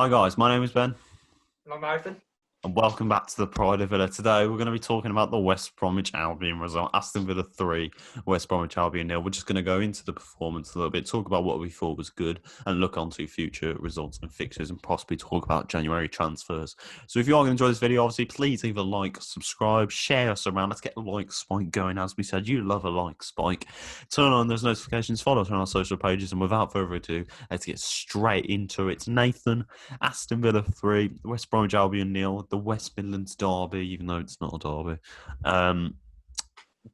Hi guys, my name is Ben, I'm Nathan. and welcome back to the Pride of Villa. Today we're going to be talking about the West Bromwich Albion result. Aston Villa 3, West Bromwich Albion nil. We're just going to go into the performance a little bit, talk about what we thought was good, and look on to future results and fixtures, and possibly talk about January transfers. So if you are going to enjoy this video, obviously please leave a like, subscribe, share us around. Let's get the like spike going. As we said, you love a like spike. Turn on those notifications, follow us on our social pages, and without further ado, let's get straight into it. Nathan, Aston Villa 3, West Bromwich Albion nil, the West Midlands derby, even though it's not a derby.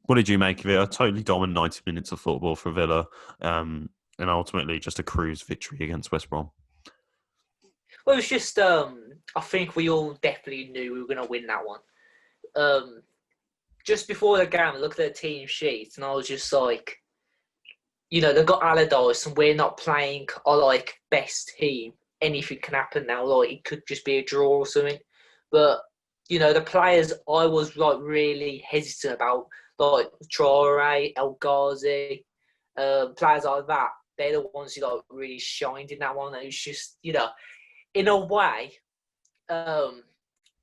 What did you make of it? A totally dominant 90 minutes of football for Villa, and ultimately just a cruise victory against West Brom. Well, it was just, I think we all definitely knew we were going to win that one. Just before the game, I looked at the team sheet and I was just like, they've got Allardyce and we're not playing our, best team. Anything can happen now. It could just be a draw or something. But, the players I was, really hesitant about, like Traore, El Ghazi, players like that. They're the ones who, really shined in that one. And it was just, in a way,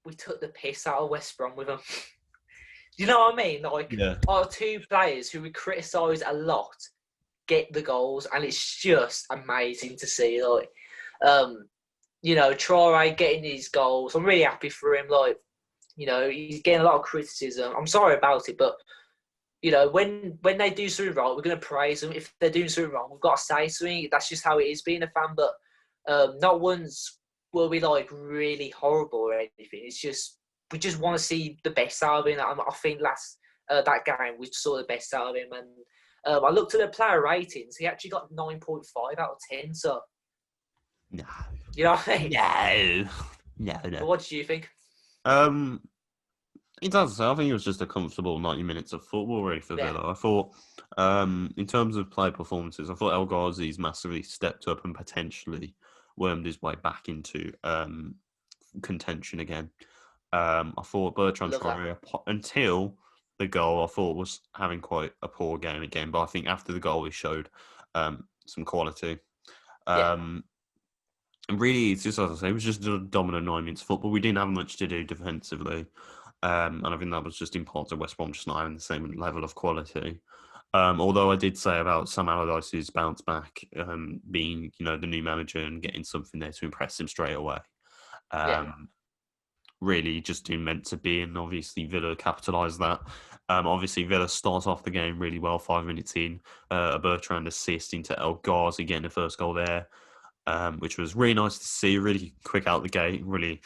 we took the piss out of West Brom with them. You know what I mean? Yeah. Our two players who we criticise a lot get the goals, and it's just amazing to see. Traore getting his goals. I'm really happy for him. He's getting a lot of criticism. I'm sorry about it, but when they do something wrong, we're going to praise them. If they're doing something wrong, we've got to say something. That's just how it is being a fan. But not once will be really horrible or anything. It's just we just want to see the best out of him. I think last that game we saw the best out of him, and I looked at the player ratings. He actually got 9.5 out of 10. So No. you know what I mean? No. But what did you think? It does. I think it was just a comfortable 90 minutes of football, really, for Villa. I thought, in terms of player performances, I thought El Ghazi's massively stepped up and potentially wormed his way back into contention again. I thought Bertrand Love that. Traore, until the goal, I thought was having quite a poor game again. But I think after the goal, he showed some quality. Yeah. And really, it's just as I say, it was just a dominant 9 minutes football. We didn't have much to do defensively. And I think that was just in part of West Brom just not having the same level of quality. Although I did say about Sam Allardyce's bounce back, being the new manager and getting something there to impress him straight away. Yeah. Really just didn't meant to be, and obviously Villa capitalised that. Obviously Villa starts off the game really well, 5 minutes in, a Bertrand assist into El Ghazi getting the first goal there, which was really nice to see, really quick out the gate, really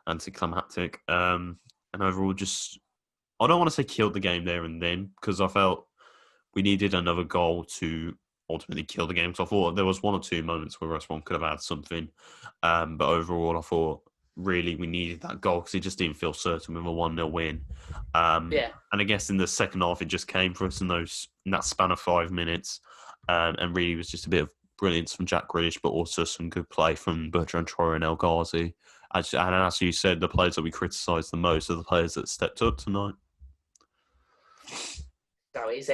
anticlimactic. And overall just, I don't want to say killed the game there and then, because I felt we needed another goal to ultimately kill the game. So I thought there was one or two moments where West Brom could have had something. But overall, I thought really we needed that goal because it just didn't feel certain with a 1-0 win. Yeah. And I guess in the second half, it just came for us in that span of 5 minutes. And really was just a bit of brilliance from Jack Grealish, but also some good play from Bertrand Traore and El Ghazi. And as you said, the players that we criticised the most are the players that stepped up tonight. So it's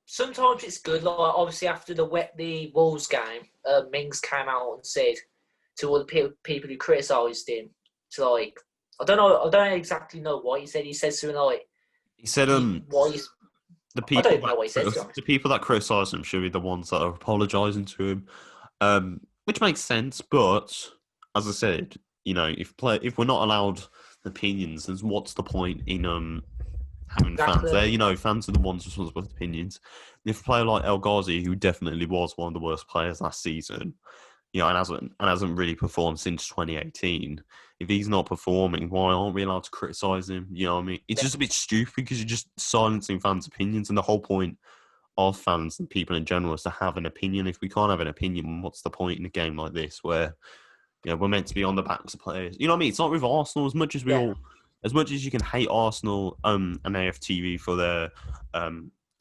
sometimes it's good. Obviously after the Wolves game, Mings came out and said to all the people who criticised him, I don't exactly know what he said. He said something like, He said, I don't even know what he said. the people that criticise him should be the ones that are apologising to him, which makes sense. But as I said, if we're not allowed opinions, then what's the point in having fans there? Fans are the ones responsible for opinions. And if a player like El Ghazi, who definitely was one of the worst players last season, and hasn't really performed since 2018. If he's not performing, why aren't we allowed to criticise him? You know what I mean? It's just a bit stupid because you're just silencing fans' opinions, and the whole point of fans and people in general is to have an opinion. If we can't have an opinion, what's the point in a game like this where we're meant to be on the backs of players? You know what I mean? It's not with Arsenal as much as as much as you can hate Arsenal and AFTV for their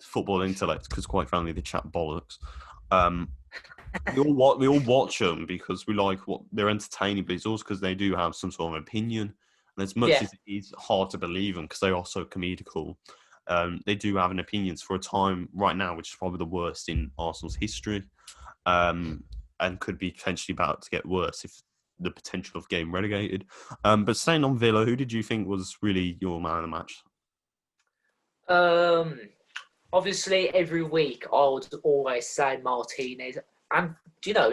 football intellect, because quite frankly they chat bollocks. We all watch them because we like what they're entertaining, but it's also because they do have some sort of opinion. And as much as it's hard to believe them because they are so comedical, they do have an opinions for a time right now, which is probably the worst in Arsenal's history. and could be potentially about to get worse if the potential of getting relegated. But staying on Villa, who did you think was really your man of the match? Um, Obviously, every week I would always say Martinez, and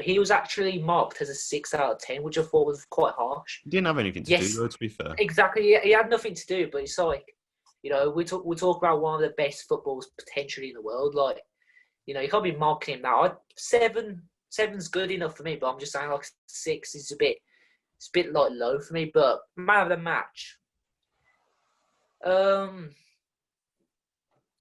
he was actually marked as a 6 out of 10, which I thought was quite harsh. He didn't have anything to do, Yes, though, to be fair. exactly. He had nothing to do, but it's like, we talk about one of the best footballs potentially in the world. Like, you can't be marking him now. Seven's good enough for me, but I'm just saying like 6 is it's a bit like low for me. But man of the match, um,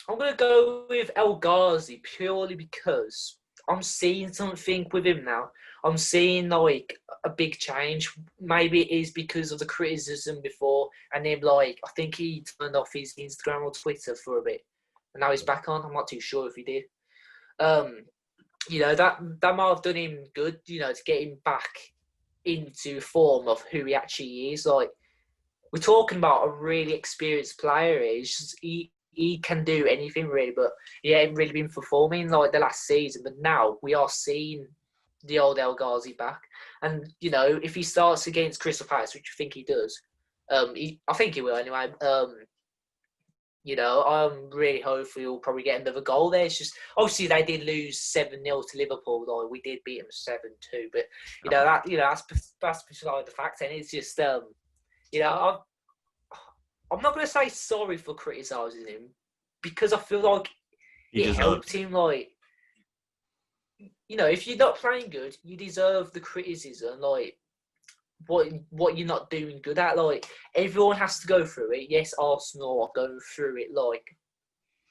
I'm gonna go with El Ghazi purely because I'm seeing something with him now. I'm seeing like a big change. Maybe it is because of the criticism before, and then like I think he turned off his Instagram or Twitter for a bit, and now he's back on. I'm not too sure if he did. Um, that might have done him good. To get him back into form of who he actually is. Like, we're talking about a really experienced player. He can do anything really, but he ain't really been performing like the last season. But now we are seeing the old El Ghazi back, and if he starts against Crystal Palace, which I think he does, I think he will anyway. I'm really hopeful he'll probably get another goal there. It's just obviously they did lose 7-0 to Liverpool, though we did beat them 7-2. But that's beside the fact, and it's just I'm not going to say sorry for criticising him because I feel like it helped him. Like, if you're not playing good, you deserve the criticism. Like, what you're not doing good at. Like, everyone has to go through it. Yes, Arsenal are going through it like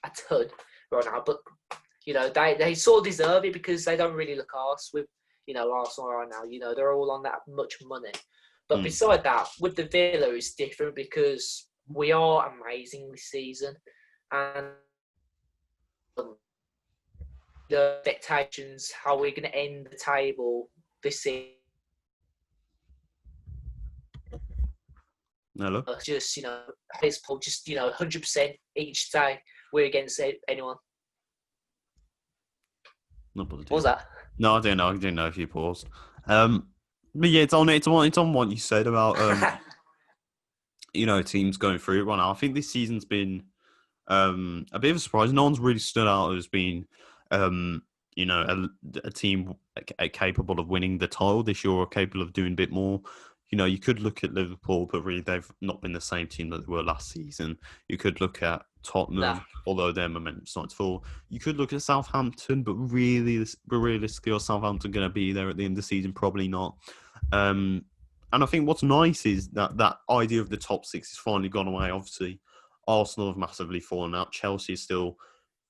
a ton right now, but they sort of deserve it because they don't really look arse with Arsenal right now. They're all on that much money. But beside that, with the Villa, it's different because we are amazing this season, and the expectations, how we're going to end the table this season. Hello? Just, baseball, just, 100% each day we're against anyone. What was that? No, I didn't know if you paused. But yeah, it's on what you said about teams going through it right now. I think this season's been a bit of a surprise. No one's really stood out as being a team capable of winning the title this year or capable of doing a bit more. You could look at Liverpool, but really they've not been the same team that they were last season. You could look at Tottenham, although their momentum's starting to fall. You could look at Southampton, but realistically, are Southampton going to be there at the end of the season? Probably not. And I think what's nice is that idea of the top 6 has finally gone away. Obviously, Arsenal have massively fallen out. Chelsea is still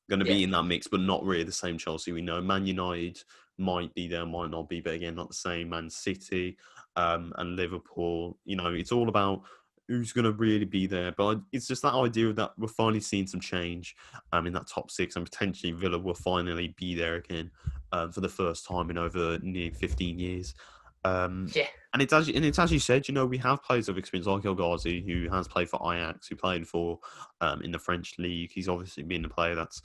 going to be in that mix, but not really the same Chelsea we know. Man United might be there, might not be, but again, not the same. Man City and Liverpool, it's all about who's going to really be there. But it's just that idea that we're finally seeing some change in that top 6, and potentially Villa will finally be there again for the first time in over nearly 15 years. And it's as you said, we have players of experience like El Ghazi, who has played for Ajax, who played for in the French league. He's obviously been a player that's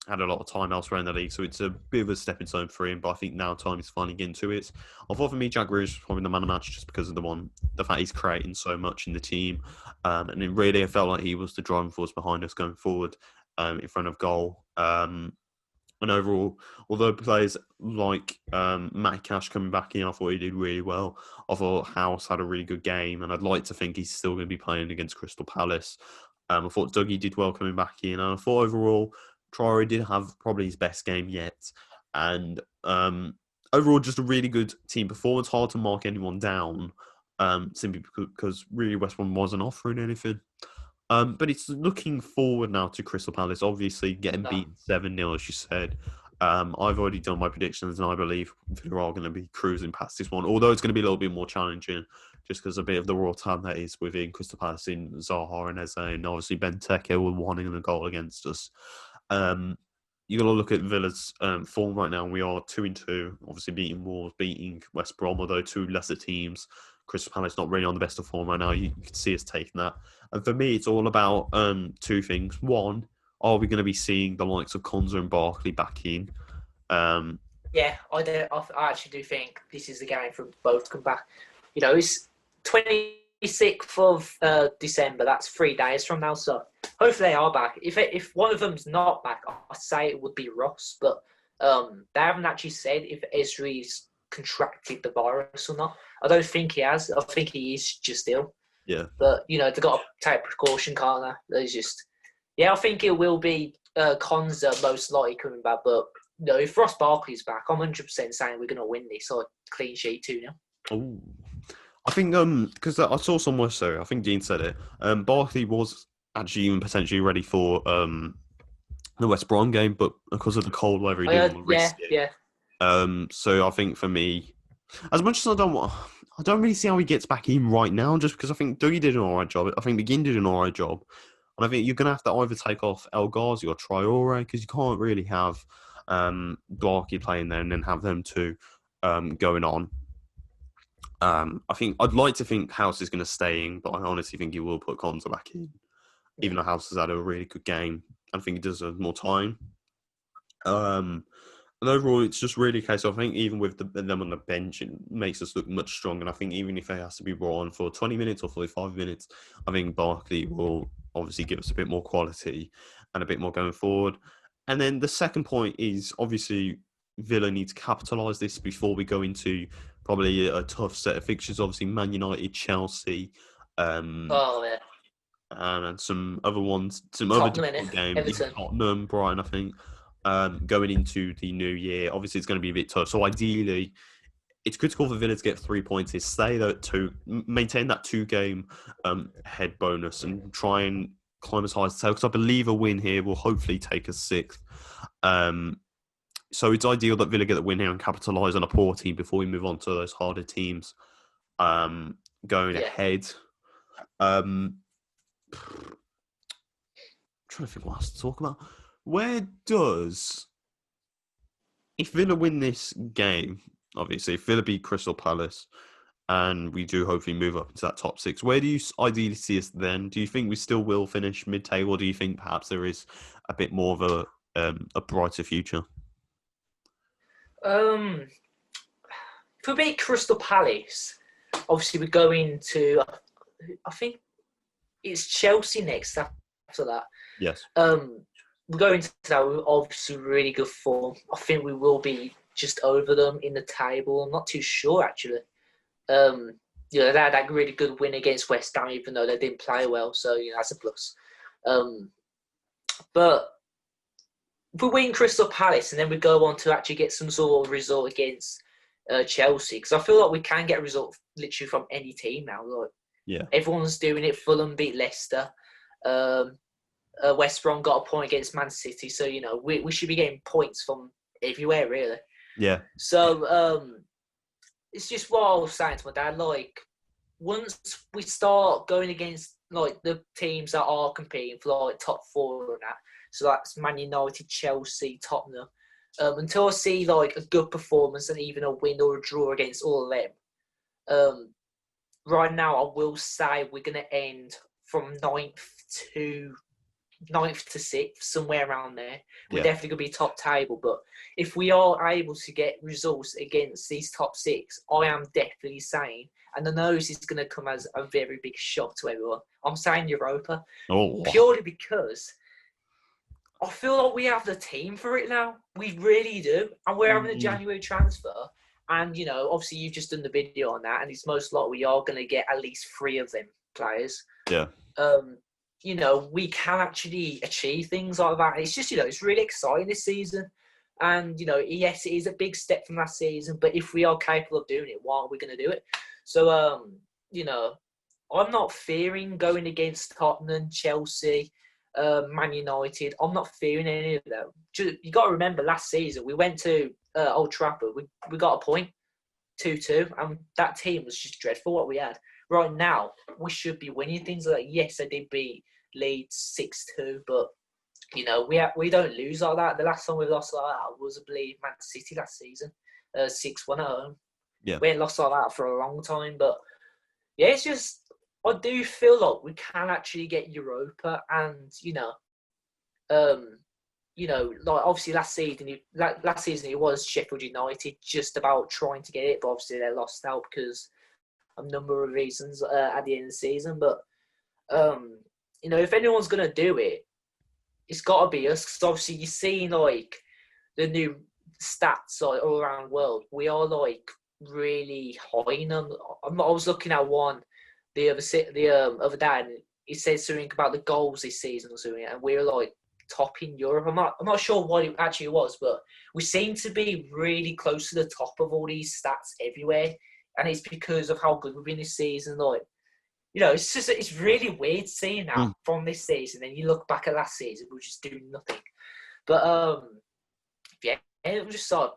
had a lot of time elsewhere in the league, so it's a bit of a stepping stone for him. But I think now time is finally getting to it. I thought for me, Jack Grealish was probably the man of the match just because of the fact he's creating so much in the team, and it really I felt like he was the driving force behind us going forward in front of goal. And overall, although players like Matt Cash coming back in, I thought he did really well. I thought House had a really good game, and I'd like to think he's still going to be playing against Crystal Palace. I thought Dougie did well coming back in, and I thought overall, Traore did have probably his best game yet. And overall, just a really good team performance. Hard to mark anyone down, simply because really West Brom wasn't offering anything. But it's looking forward now to Crystal Palace, obviously getting beaten 7-0, as you said. I've already done my predictions, and I believe Villa are going to be cruising past this one, although it's going to be a little bit more challenging, just because a bit of the raw talent that is within Crystal Palace in Zaha and Eze, and obviously Benteke with wanting a goal against us. You got to look at Villa's form right now. We are 2-2, obviously beating Wolves, beating West Brom, although 2 lesser teams. Crystal Palace not really on the best of form right now. You can see us taking that. And for me, it's all about 2 things. One, are we going to be seeing the likes of Konza and Barkley back in? yeah, I actually do think this is the game for both to come back. You know, it's 26th of December. That's 3 days from now. So hopefully they are back. If one of them's not back, I'd say it would be Ross. But they haven't actually said if Esri's contracted the virus or not. I don't think he has. I think he is just ill. Yeah. But, you know, they've got to take precaution, can't they? There's just... Yeah, I think it will be Konza most likely coming back. But, you know, if Ross Barkley's back, I'm 100% saying we're going to win this. Like, clean sheet 2-0. Oh, I think because I saw somewhere, so I think Dean said it. Barkley was actually even potentially ready for the West Brom game, but because of the cold weather, he didn't want to risk it. Yeah. So I think for me, as much as I don't really see how he gets back in right now, just because I think Dougie did an alright job. I think McGinn did an alright job, and I think you're gonna have to either take off El Ghazi or Traore because you can't really have Barkley playing there and then have them two going on. I think I'd like to think House is going to stay in, but I honestly think he will put Konza back in, even though House has had a really good game. I think he deserves more time. And overall, it's just really a case of, I think even with them on the bench, it makes us look much stronger. And I think even if it has to be brought on for 20 minutes or 45 minutes, I think Barkley will obviously give us a bit more quality and a bit more going forward. And then the second point is obviously Villa need to capitalise this before we go into probably a tough set of fixtures. Obviously, Man United, Chelsea, and some other ones, some other difficult games, Tottenham, Brighton, I think. Going into the new year, obviously it's going to be a bit tough. So ideally, it's critical for Villa to get 3 points. Is stay there maintain that 2-game head bonus and try and climb as high as tail. Because I believe a win here will hopefully take us 6th. So it's ideal that Villa get the win here and capitalise on a poor team before we move on to those harder teams going ahead. I'm trying to think what else to talk about. If Villa win this game, obviously, if Villa beat Crystal Palace, and we do hopefully move up into that top 6, where do you ideally see us then? Do you think we still will finish mid-table, or do you think perhaps there is a bit more of a brighter future? If we beat Crystal Palace, obviously we go into, I think it's Chelsea next after that. Yes. We're going to that with obviously really good form. I think we will be just over them in the table. I'm not too sure actually. They had that really good win against West Ham, even though they didn't play well. So that's a plus. But if we win Crystal Palace and then we go on to actually get some sort of result against Chelsea, because I feel like we can get a result literally from any team now. Like, everyone's doing it. Fulham beat Leicester. West Brom got a point against Man City, so we should be getting points from everywhere, really. Yeah. So it's just what I was saying to my dad. Like, once we start going against like the teams that are competing for like top 4 and that, so that's Man United, Chelsea, Tottenham. Until I see like a good performance and even a win or a draw against all of them, right now I will say we're going to end from 9th to 6th, somewhere around there. We're definitely going to be top table, but if we are able to get results against these top 6, I am definitely saying, and I know this is going to come as a very big shock to everyone, I'm saying Europa. Purely because I feel like we have the team for it now. We really do. And we're having a January transfer. And, obviously you've just done the video on that, and it's most likely we are going to get at least 3 of them players. Yeah. We can actually achieve things like that. It's just, it's really exciting this season. And, yes, it is a big step from last season, but if we are capable of doing it, why aren't we going to do it? So, I'm not fearing going against Tottenham, Chelsea, Man United. I'm not fearing any of them. You got to remember, last season, we went to Old Trafford. We got a point, 2-2, and that team was just dreadful what we had. Right now, we should be winning things like that. Yes, they did beat Leeds 6-2, but we don't lose like that. The last time we lost like that was, I believe, Man City last season, 6-1 at home. Yeah, we ain't lost like that for a long time, but yeah, it's just I do feel like we can actually get Europa, and like obviously last season it was Sheffield United just about trying to get it, but obviously they lost out because of a number of reasons at the end of the season. But if anyone's gonna do it, it's got to be us. Because obviously you're seeing like the new stats like, all around the world. We are like really high in them. I was looking at one the other day, and it said something about the goals this season or something, and we're like top in Europe. I'm not sure what it actually was, but we seem to be really close to the top of all these stats everywhere, and it's because of how good we've been this season. Like, it's really weird seeing that Mm. from this season, and you look back at last season, we're just doing nothing. But yeah, I'm just like,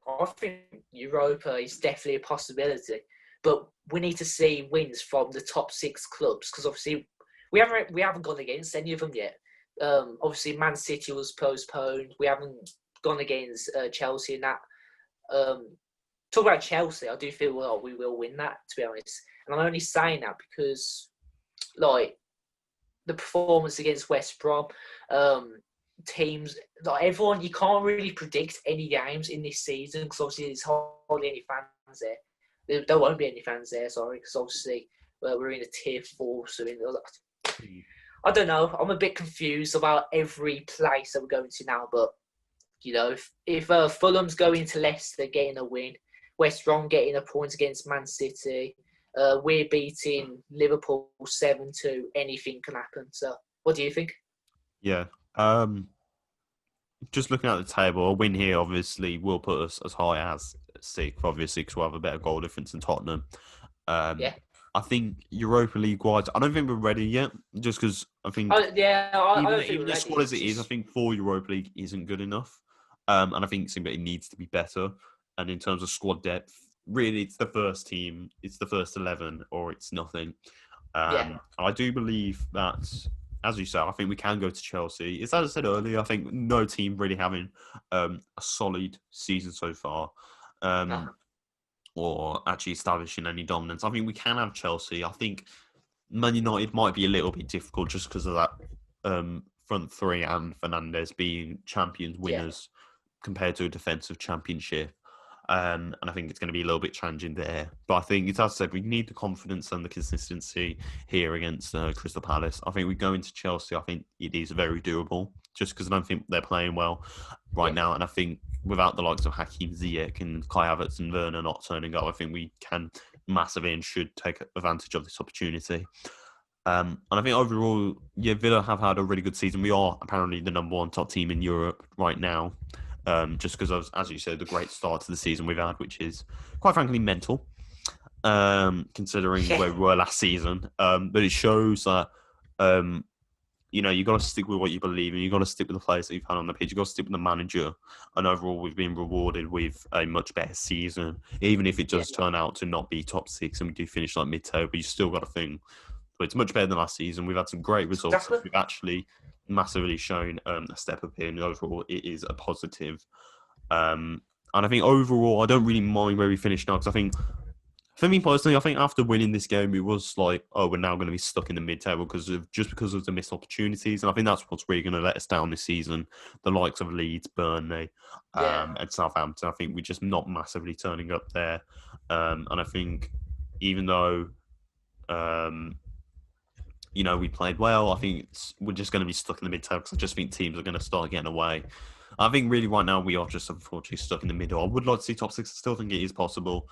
I think Europa is definitely a possibility, but we need to see wins from the top 6 clubs because obviously we haven't gone against any of them yet. Obviously, Man City was postponed. We haven't gone against Chelsea in that. Talk about Chelsea, I do feel we will win that, to be honest. And I'm only saying that because, like, the performance against West Brom, teams, like everyone, you can't really predict any games in this season because obviously there's hardly any fans there. There won't be any fans there, sorry, because obviously we're in a tier 4, so I don't know. I'm a bit confused about every place that we're going to now, but if Fulham's going to Leicester getting a win, West Brom getting a point against Man City, we're beating Liverpool 7-2, anything can happen. So, what do you think? Yeah. Just looking at the table, a win here obviously will put us as high as 6th, obviously, because we'll have a better goal difference than Tottenham. Yeah. I think Europa League wise, I don't think we're ready yet, just because I think I don't think even we're the ready. squad as it is, I think for Europa League isn't good enough. And I think it needs to be better. And in terms of squad depth, really, it's the first team, it's the first 11, or it's nothing. Yeah. I do believe that, as you said, I think we can go to Chelsea. It's as I said earlier, I think no team really having a solid season so far. No. Or actually establishing any dominance. I think we can have Chelsea. I think Man United might be a little bit difficult just because of that front three and Fernandes being champions Yeah. winners compared to a defensive championship. And I think it's going to be a little bit challenging there. But I think, as I said, we need the confidence and the consistency here against Crystal Palace. I think we go into Chelsea, I think it is very doable just because I don't think they're playing well right now. And I think without the likes of Hakim Ziyech and Kai Havertz and Werner not turning up, I think we can massively and should take advantage of this opportunity. And I think overall, yeah, Villa have had a really good season. We are apparently the number 1 top team in Europe right now. Just because of, as you said, the great start to the season we've had, which is quite frankly mental, considering where we were last season. But it shows that, you got to stick with what you believe in. You got to stick with the players that you've had on the pitch. You got to stick with the manager. And overall, we've been rewarded with a much better season, even if it does turn out to not be top 6 and we do finish like mid-table. You still got to think, but it's much better than last season. We've had some great results. Exactly. We've actually massively shown a step up here, and overall, it is a positive. And I think overall, I don't really mind where we finish now because I think, for me personally, I think after winning this game, it was like, oh, we're now going to be stuck in the mid-table because of the missed opportunities, and I think that's what's really going to let us down this season. The likes of Leeds, Burnley, and Southampton. I think we're just not massively turning up there, and I think even though. We played well. I think we're just going to be stuck in the mid-table because I just think teams are going to start getting away. I think really right now we are just unfortunately stuck in the middle. I would like to see top 6. I still think it is possible.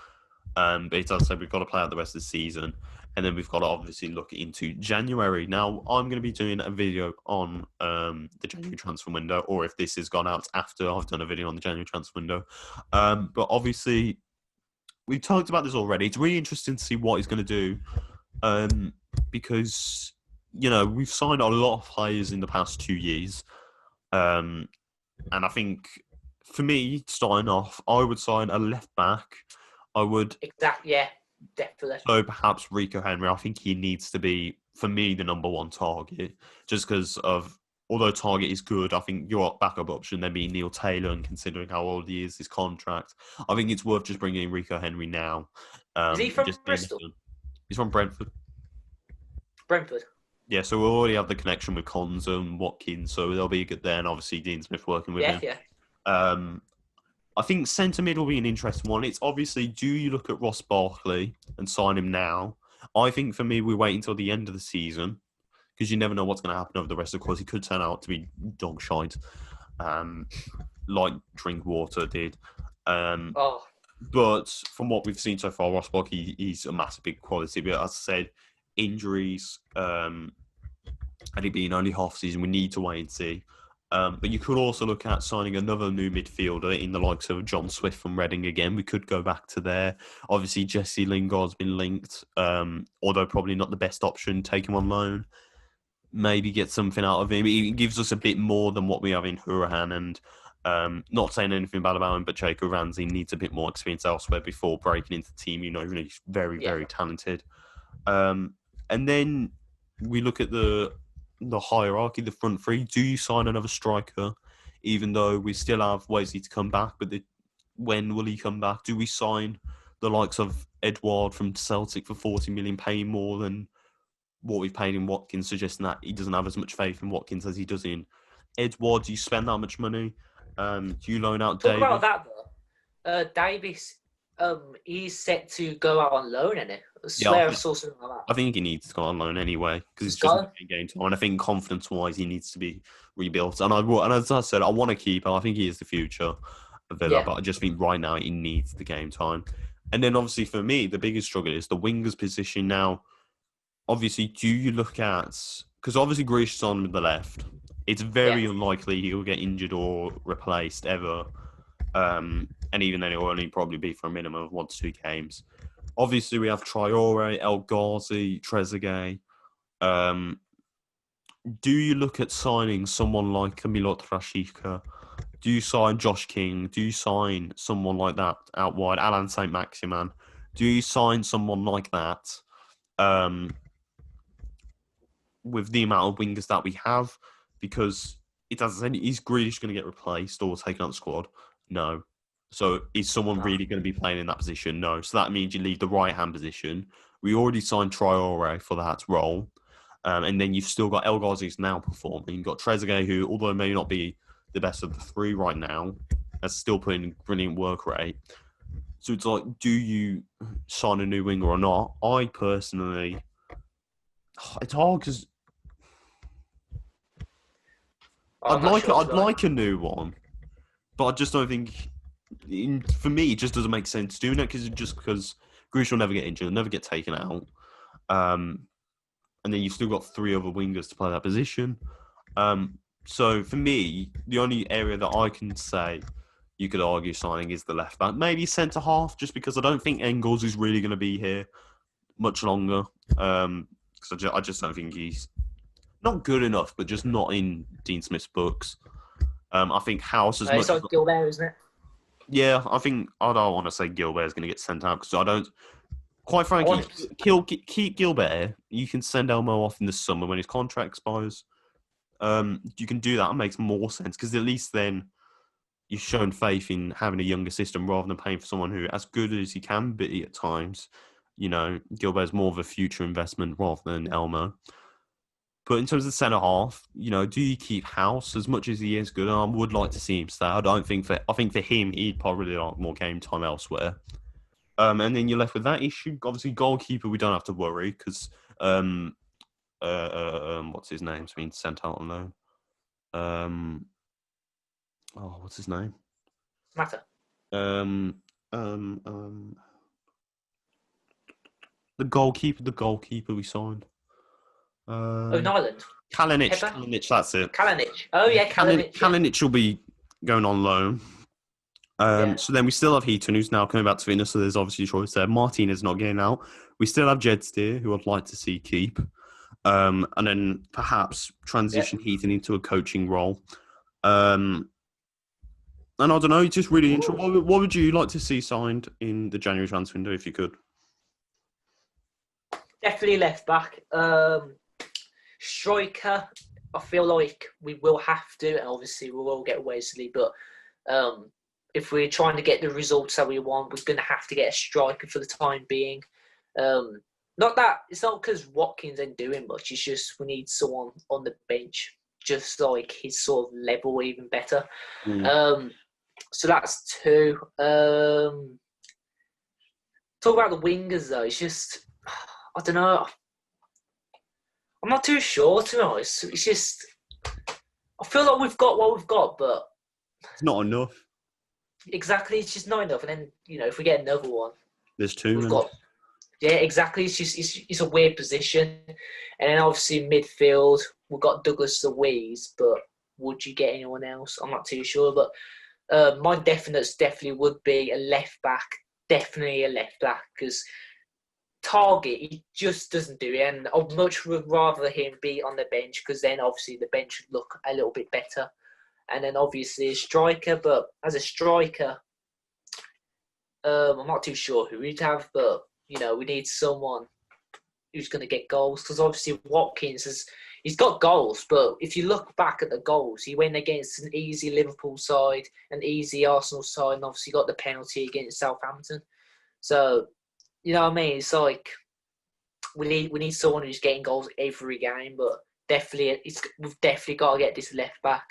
But it does say we've got to play out the rest of the season. And then we've got to obviously look into January. Now, I'm going to be doing a video on the January transfer window, or if this has gone out after I've done a video on the January transfer window. But obviously, we've talked about this already. It's really interesting to see what he's going to do. Because, we've signed a lot of players in the past 2 years. And I think, for me, starting off, I would sign a left back. I would... Exactly, yeah, definitely. So perhaps Rico Henry, I think he needs to be, for me, the number 1 target. Just because of, although target is good, I think your backup option then being Neil Taylor, and considering how old he is, his contract, I think it's worth just bringing in Rico Henry now. Is he from just Bristol? He's from Brentford. Brentford. Yeah, so we already have the connection with Cons and Watkins, so they'll be good there, and obviously Dean Smith working with Yeah, him. yeah, Um, I think centre mid will be an interesting one. It's obviously, do you look at Ross Barkley and sign him now? I think for me, we wait until the end of the season because you never know what's going to happen over the rest of the course. He could turn out to be dog shite, um, like Drinkwater did. Um, oh, but from what we've seen so far, Ross Barkley, he's a massive big quality. But as I said, injuries, and it being only half season, we need to wait and see. But you could also look at signing another new midfielder in the likes of John Swift from Reading again. We could go back to there. Obviously, Jesse Lingard's been linked, although probably not the best option. Take him on loan. Maybe get something out of him. He gives us a bit more than what we have in Hurahan. And not saying anything bad about him, but Jacob Ramsey needs a bit more experience elsewhere before breaking into the team. You know, he's very, yeah. very talented. And then we look at the hierarchy, the front three. Do you sign another striker, even though we still have Wesley to come back? But when will he come back? Do we sign the likes of Edouard from Celtic for 40 million, paying more than what we've paid in Watkins, suggesting that he doesn't have as much faith in Watkins as he does in Edouard? Do you spend that much money? Do you loan out Talk about Davis? that though. Davis, he's set to go out on loan, isn't it? I Yeah, swear I saw something like I that. think he needs to go on loan anyway because He's it's just gone. not a game time. And I think confidence-wise, he needs to be rebuilt. And as I said, I want to keep him. I think he is the future of Villa, Yeah, but I just think right now he needs the game time. And then obviously for me, the biggest struggle is the wingers position now. Obviously, do you look at because obviously Grealish is on the left. It's yeah. very unlikely he'll get injured or replaced ever. And even then, it will only probably be for a minimum of 1 to 2 games. Obviously, we have Traore, El Ghazi, Trezeguet. Um, do you look at signing someone like Milot Rashica? Do you sign Josh King? Do you sign someone like that out wide? Alan St. Maximan? Do you sign someone like that um, with the amount of wingers that we have? Because it doesn't say, is Grealish going to get replaced or taken out of the squad? No. So is someone Ah. really going to be playing in that position? No. So that means you leave the right hand position. We already signed Traore for that role. And then you've still got El Ghazi's now performing. You've got Trezeguet, who, although may not be the best of the three right now, is still putting in brilliant work rate. So it's like, do you sign a new winger or not? I personally, it's hard because I'm not sure to I'd be honest. like a new one, but I just don't think. For me, it just doesn't make sense doing it because Grealish will never get injured, never get taken out. And then you've still got 3 other wingers to play that position. So for me, the only area that I can say you could argue signing is the left back, maybe centre half, just because I don't think Engels is really going to be here much longer. Because I just don't think he's not good enough, but just not in Dean Smith's books. I think House as It's much as like Gilbert, isn't it? yeah, I think I don't want to say Gilbert's going to get sent out because I don't. Quite I frankly, want him. keep Gilbert. You can send Elmo off in the summer when his contract expires. You can do that. It makes more sense because at least then you've shown faith in having a younger system rather than paying for someone who, as good as he can be at times, you know, Gilbert's more of a future investment rather than Elmo. But in terms of the centre half, you know, do you keep House as much as he is good? And I would like to see him stay. I think for him, he'd probably like more game time elsewhere. And then you're left with that issue. Obviously, goalkeeper, we don't have to worry because what's his name's been sent out on loan. What's his name? Matter. Um, um, um, the goalkeeper we signed. Oh, in Ireland. Pepper. Kalinic, that's it. Kalinic. Oh yeah, Kalinic. Yeah. Kalinic will be going on loan. Yeah. So then we still have Heaton, who's now coming back to fitness. So there's obviously a choice there. Martinez not getting out. We still have Jed Steer, who I'd like to see keep. And then perhaps Yeah. transition Heaton into a coaching role. And I don't know, it's just really interesting. What would you like to see signed in the January transfer window if you could? Definitely left back. Striker. I feel like we will have to, and obviously we will get Wesley, but if we're trying to get the results that we want, we're going to have to get a striker for the time being. not that it's not because Watkins ain't doing much. It's just we need someone on the bench, just like his sort of level, even better. Mm. So that's two. Talk about the wingers though. It's just I don't know. I'm not too sure to be honest. It's just I feel like we've got what we've got, but It's not enough. exactly it's just not enough. And then if we get another one, There's too we've many. got yeah, exactly. It's just it's a weird position. And then obviously midfield, we've got Douglas Luiz, but would you get anyone else? I'm not too sure, but my definitely would be a left back, definitely a left back because Target he just doesn't do it, and I'd much rather him be on the bench because then obviously the bench would look a little bit better, and then obviously a striker. But as a striker, I'm not too sure who we'd have, but we need someone who's going to get goals because obviously he's got goals, but if you look back at the goals, he went against an easy Liverpool side, an easy Arsenal side, and obviously got the penalty against Southampton. So you know what I mean? It's like we need someone who's getting goals every game, but we've definitely got to get this left back,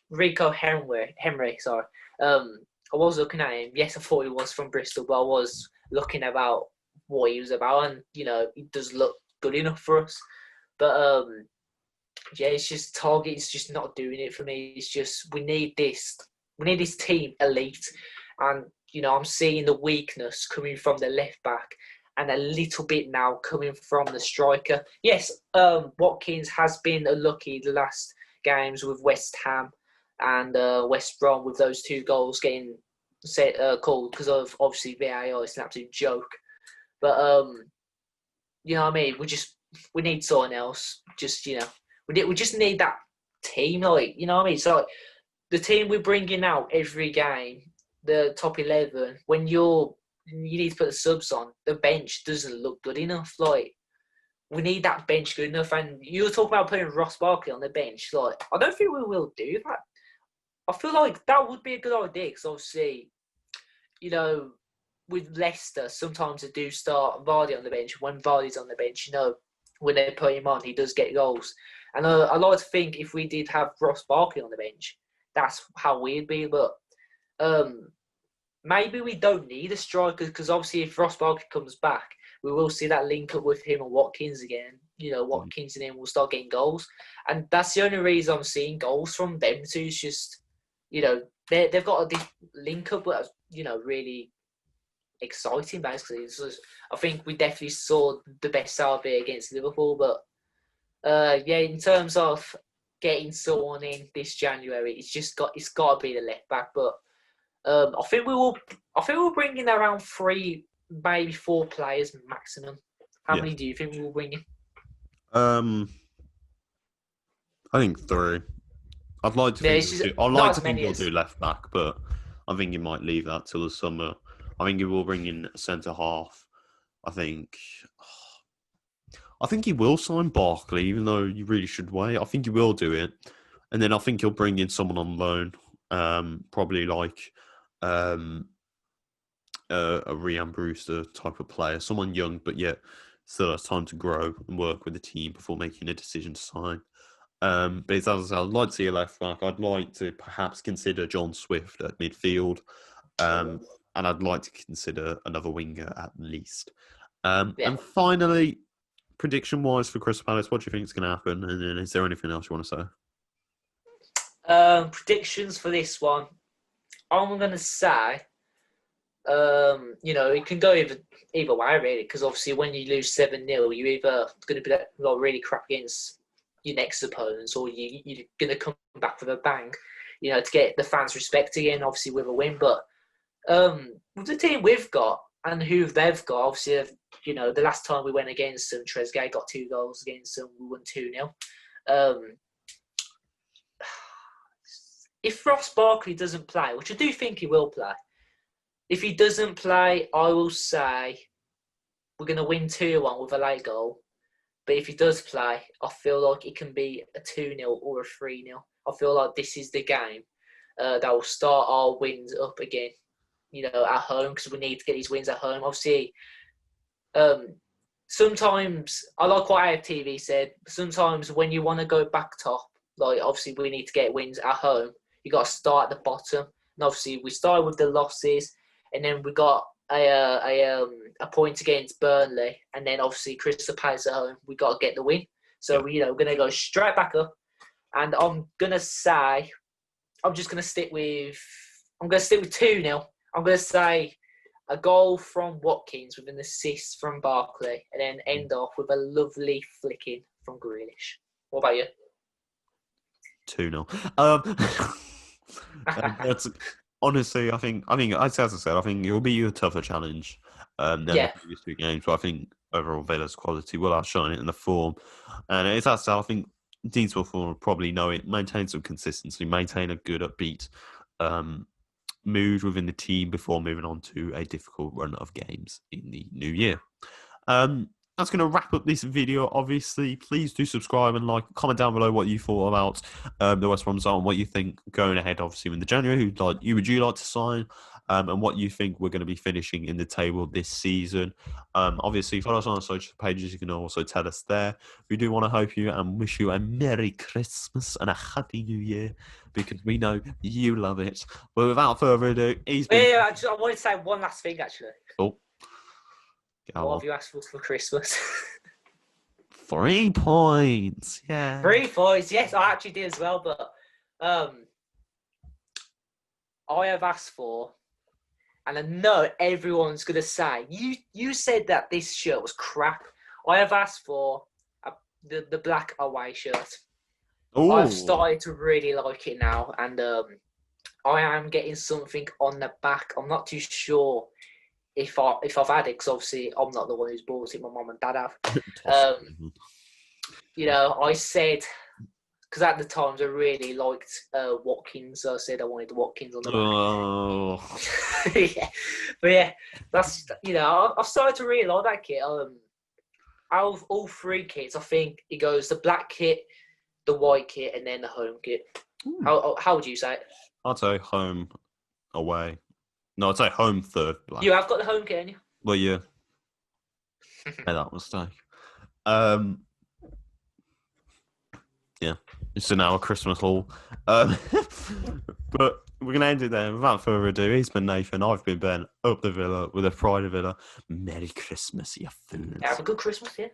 Rico Henry. Sorry, I was looking at him. Yes, I thought he was from Bristol, but I was looking about what he was about, and he does look good enough for us. But yeah, it's just Target's just not doing it for me. It's just we need this team elite, and I'm seeing the weakness coming from the left back, and a little bit now coming from the striker. Yes, Watkins has been unlucky the last games with West Ham and West Brom with those two goals getting called because of obviously VAR. It's an absolute joke. But you know what I mean? We need someone else. Just we just need that team. Like you know what I mean? So like, the team we're bringing out every game, the top 11. When you need to put the subs on, the bench doesn't look good enough. Like we need that bench good enough. And you were talking about putting Ross Barkley on the bench. Like I don't think we will do that. I feel like that would be a good idea because obviously, with Leicester, sometimes they do start Vardy on the bench. When Vardy's on the bench, when they put him on, he does get goals. And I like to think if we did have Ross Barkley on the bench, that's how we'd be. But maybe we don't need a striker because obviously if Ross Barkley comes back, we will see that link up with him and Watkins again. Watkins and him will start getting goals. And that's the only reason I'm seeing goals from them two. Is just, they've got a link up that's, really exciting, basically. So I think we definitely saw the best out of it against Liverpool. But, yeah, in terms of getting someone in this January, it's got to be the left back. But I think we'll bring in around 3, maybe 4 players maximum. How Yeah. many do you think we'll bring in? I think 3. I'd like to Yeah, think they'll do left back, but I think he might leave that till the summer. I think he will bring in a centre half. I think he will sign Barkley, even though you really should wait. I think he will do it, and then I think he'll bring in someone on loan, probably like a Rhian Brewster type of player, someone young but yet still has time to grow and work with the team before making a decision to sign. But as I said, I'd like to see a left back. I'd like to perhaps consider John Swift at midfield, and I'd like to consider another winger at least. Yeah. And finally, prediction-wise for Crystal Palace, what do you think is going to happen? And then is there anything else you want to say? Predictions for this one. I'm going to say, it can go either way, really, because obviously when you lose 7-0, you're either going to be really crap against your next opponents or you're going to come back with a bang, to get the fans' respect again, obviously with a win. But with the team we've got and who they've got, obviously, the last time we went against them, Trezeguet got 2 goals against them, we won 2-0. If Ross Barkley doesn't play, which I do think he will play, if he doesn't play, I will say we're going to win 2-1 with a late goal. But if he does play, I feel like it can be a 2-0 or a 3-0. I feel like this is the game that will start our wins up again, at home, because we need to get these wins at home. Obviously, sometimes I like what AFTV said. Sometimes when you want to go back top, like obviously we need to get wins at home. You got to start at the bottom. And obviously we started with the losses, and then we got a point against Burnley, and then obviously Crystal Palace at home. We got to get the win. So we're going to go straight back up. And I'm gonna say, I'm gonna stick with 2-0. I'm gonna say a goal from Watkins with an assist from Barkley, and then end off with a lovely flicking from Grealish. What about you? 2-0. That's honestly, I think as I said, I think it will be a tougher challenge than the previous two games. But I think overall Villa's quality will outshine it in the form, and it's that. I think Dean's will probably know it, maintain some consistency, maintain a good upbeat mood within the team before moving on to a difficult run of games in the new year. That's going to wrap up this video. Obviously, please do subscribe and like, comment down below what you thought about the West Brom side and what you think going ahead. Obviously, in the January, would you like to sign, and what you think we're going to be finishing in the table this season. Obviously, follow us on our social pages. You can also tell us there. We do want to hope you and wish you a Merry Christmas and a Happy New Year, because we know you love it. But without further ado, I wanted to say one last thing actually. Oh. What have you asked for Christmas? 3 points. Yeah. 3 points. Yes, I actually did as well. But I have asked for, and I know everyone's gonna say you said that this shirt was crap. I have asked for the black away shirt. Ooh. I've started to really like it now, and I am getting something on the back. I'm not too sure if I've had it, because obviously I'm not the one who's bought it. My mum and dad have. I said, because at the times I really liked Watkins, so I said I wanted the Watkins on the back. Oh. Yeah. But yeah, that's I've started to really like that kit. Out of all 3 kits, I think it goes the black kit, the white kit, and then the home kit. How would you say it? I'd say home, away. No, I'd say home third. Black. You have got the home kit, haven't you? Well, yeah. Made that mistake. Yeah. It's now a Christmas haul. But we're going to end it there. Without further ado, he's been Nathan. I've been Ben. Up the Villa with a pride of Villa. Merry Christmas, you fools. Have a good Christmas, yeah.